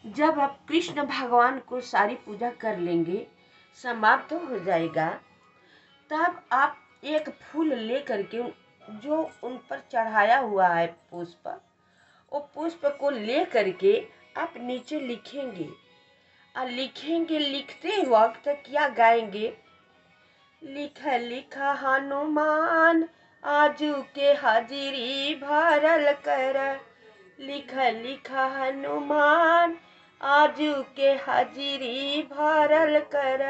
जब आप कृष्ण भगवान को सारी पूजा कर लेंगे, समाप्त हो जाएगा, तब आप एक फूल ले करके जो उन पर चढ़ाया हुआ है पुष्प, वो पुष्प को ले करके आप नीचे लिखेंगे। और लिखेंगे, लिखते वक्त क्या गाएंगे? लिखा लिखा हनुमान आजू के हाजिरी भरल कर। लिखा लिखा हनुमान आजू के हाजिरी भरल कर।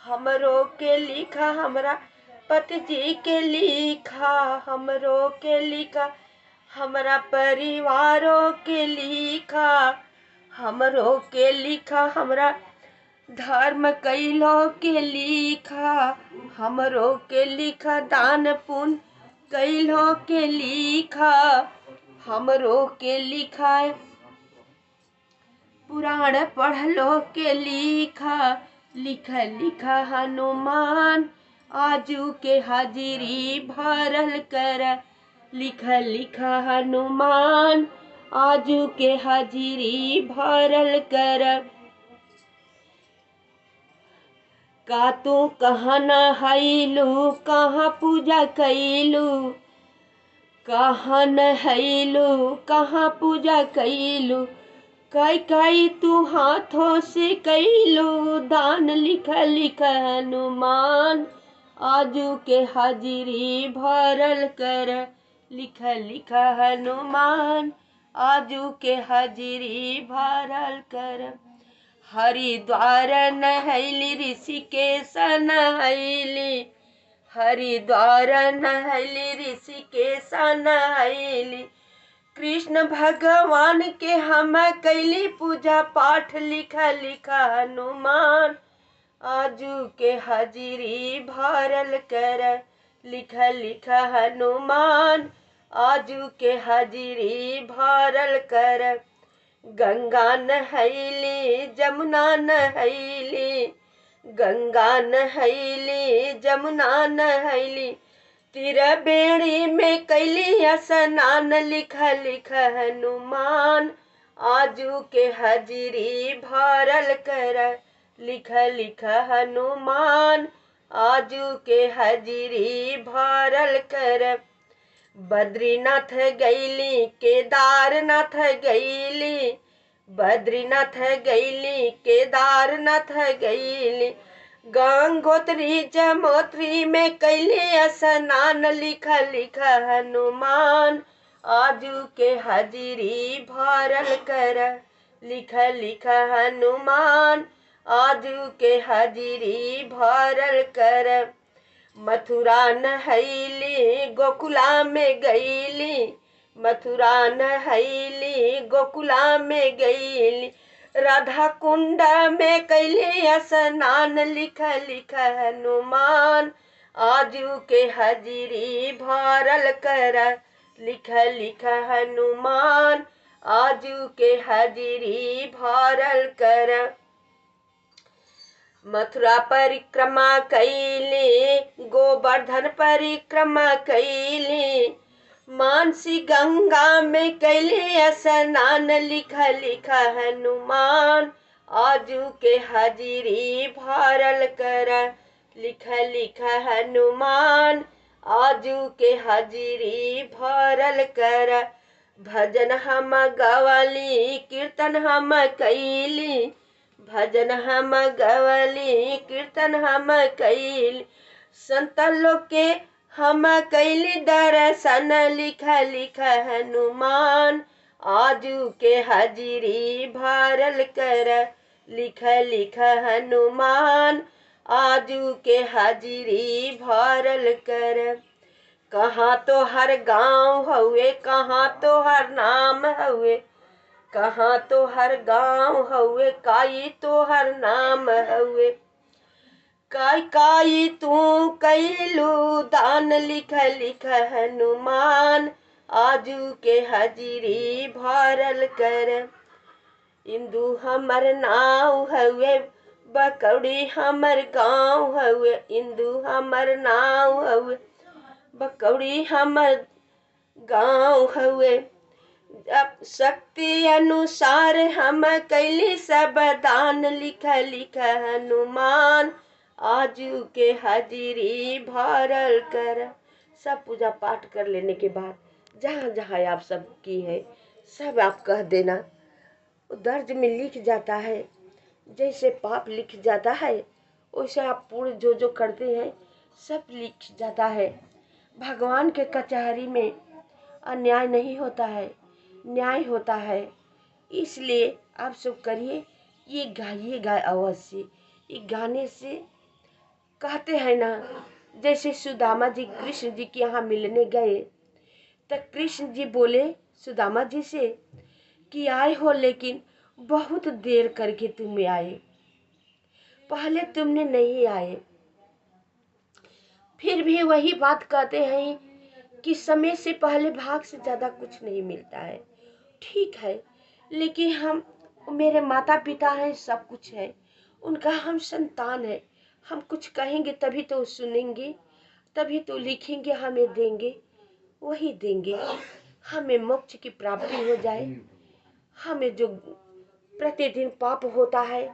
हमरो के लिखा, हमरा पति जी के लिखा, हमरो के लिखा, हमरा परिवारों के लिखा, हमरो के लिखा, हमरा धर्म कैलो के लिखा, हमरो के लिखा, दान पुण्य कैलो के लिखा, हमरो के लिखा, पुराण पढ़लो के लिखा। लिखा लिखा हनुमान आजू के हाजिरी भरल कर। लिखा लिखा हनुमान आजू के हाजिरी भरल कर। का तू कहाँ नहैलू, कहाँ पूजा कैलू, कहाँ नहैलू, कहाँ पूजा कैलू, कई कई तू हाथों से कैलू दान। लिखा लिखा हनुमान आजू के हाजिरी भरल कर। लिखा लिखा हनुमान आजू के हाजिरी भरल कर। हरिद्वार नहैली, ऋषिकेश नहैली, हरिद्वार नहैली, ऋषिकेश नहैली, कृष्ण भगवान के हम कैली पूजा पाठ। लिखा लिखा हनुमान आजू के हाजिरी भरल कर। लिखा लिखा हनुमान आजू के हाजिरी भरल कर। गंगा नहैली, जमुना नहैली, गंगा नहैली, जमुना नहैली, त्रिवेणी में कैली स्नान। लिखा लिखा हनुमान आजू के हाजिरी भरल कर। लिखा लिखा हनुमान आजू के हाजिरी भरल कर। बद्रीनाथ गैली, केदारनाथ गैली, बद्रीनाथ गैली, केदारनाथ गैली, गंगोत्री जमोत्री में कैली स्नान। लिखा लिखा हनुमान आजू के हाजिरी भरल कर। लिखा लिखा हनुमान आजू के हाजिरी भरल कर। मथुरा नहैली, गोकुला में गईली, मथुरा नहैली, गोकुला में गईली, राधा कुंड में कैली स्नान। लिखा लिखा हनुमान आजू के हाजिरी भरल कर। लिखा लिखा हनुमान आजू के हाजिरी भरल कर। मथुरा परिक्रमा कैली, गोवर्धन परिक्रमा कैली, मानसी गंगा में कैली स्नान। लिखा लिखा हनुमान आजू के हाजिरी भरल कर। लिखा लिखा हनुमान आजू के हाजिरी भरल कर। भजन हम गवली, कीर्तन हम कैली, भजन हम गवली, कीर्तन हम कैली, संत लोग के हम कैली दर्शन। लिखा लिखा हनुमान आजू के हाजिरी भरल कर। लिखा लिखा हनुमान आजू के हाजिरी भरल कर। कहाँ तो हर गाँव हुए, कहाँ तो हर नाम हुए, कहाँ तो हर गाँव हुए, काई तो हर नाम हुए, काई काई तू कैलू दान। लिखा लिखा हनुमान आजू के हाजिरी भरल कर। इंदु हमर नाव हुए, बकौड़ी हमर गाँव हुए, इंदु हमर नाव हुए, बकौड़ी हमर गाँव हुए, अब शक्ति अनुसार हम कैली सब दान, लिख लिख हनुमान आजू के हाजिरी भरल कर। सब पूजा पाठ कर लेने के बाद जहाँ जहाँ आप सब की है सब आप कह देना। दर्ज में लिख जाता है, जैसे पाप लिख जाता है वैसे आप पूरे जो जो करते हैं सब लिख जाता है। भगवान के कचहरी में अन्याय नहीं होता है, न्याय होता है। इसलिए आप सब करिए, ये गाइएगा अवश्य। ये गाने से कहते हैं ना, जैसे सुदामा जी कृष्ण जी के यहाँ मिलने गए तो कृष्ण जी बोले सुदामा जी से कि आए हो लेकिन बहुत देर करके तुम आए, पहले तुमने नहीं आए। फिर भी वही बात कहते हैं कि समय से पहले भाग से ज़्यादा कुछ नहीं मिलता है। ठीक है, लेकिन हम मेरे माता पिता हैं, सब कुछ है, उनका हम संतान है। हम कुछ कहेंगे तभी तो सुनेंगे, तभी तो लिखेंगे, हमें देंगे, वही देंगे। हमें मोक्ष की प्राप्ति हो जाए। हमें जो प्रतिदिन पाप होता है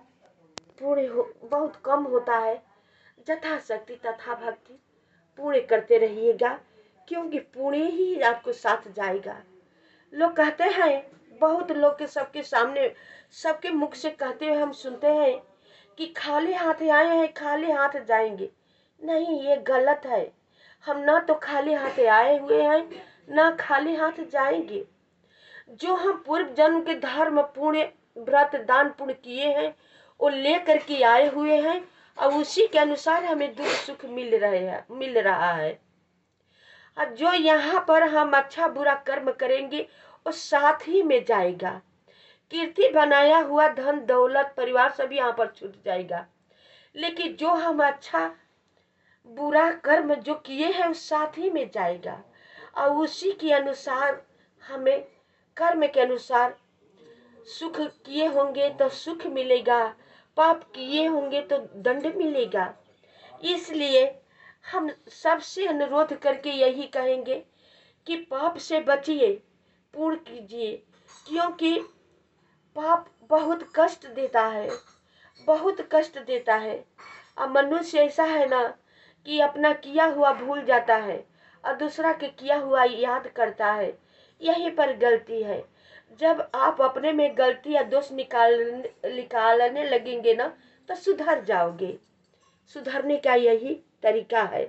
पूरे बहुत कम होता है। यथाशक्ति तथा भक्ति पूरे करते रहिएगा, क्योंकि पुण्य ही आपको साथ जाएगा। लोग कहते हैं, बहुत लोग के सबके सामने सबके मुख से कहते हुए हम सुनते हैं कि खाली हाथ आए हैं खाली हाथ जाएंगे। नहीं, ये गलत है। हम ना तो खाली हाथ आए हुए हैं ना खाली हाथ जाएंगे। जो हम पूर्व जन्म के धर्म पुण्य व्रत दान पुण्य किए हैं वो लेकर के आए हुए हैं, और उसी के अनुसार हमें दुख सुख मिल रहा है। और जो यहाँ पर हम अच्छा बुरा कर्म करेंगे वो साथ ही में जाएगा। कीर्ति बनाया हुआ धन दौलत परिवार सभी यहाँ पर छूट जाएगा। लेकिन जो हम अच्छा बुरा कर्म जो किए हैं उस साथ ही में जाएगा, और उसी के अनुसार हमें कर्म के अनुसार सुख किए होंगे तो सुख मिलेगा, पाप किए होंगे तो दंड मिलेगा। इसलिए हम सबसे अनुरोध करके यही कहेंगे कि पाप से बचिए, पुण्य कीजिए, क्योंकि पाप बहुत कष्ट देता है, बहुत कष्ट देता है। अब मनुष्य ऐसा है ना कि अपना किया हुआ भूल जाता है और दूसरा के किया हुआ याद करता है। यहीं पर गलती है। जब आप अपने में गलती या दोष निकालने लगेंगे ना तो सुधर जाओगे। सुधरने का यही तरीका है।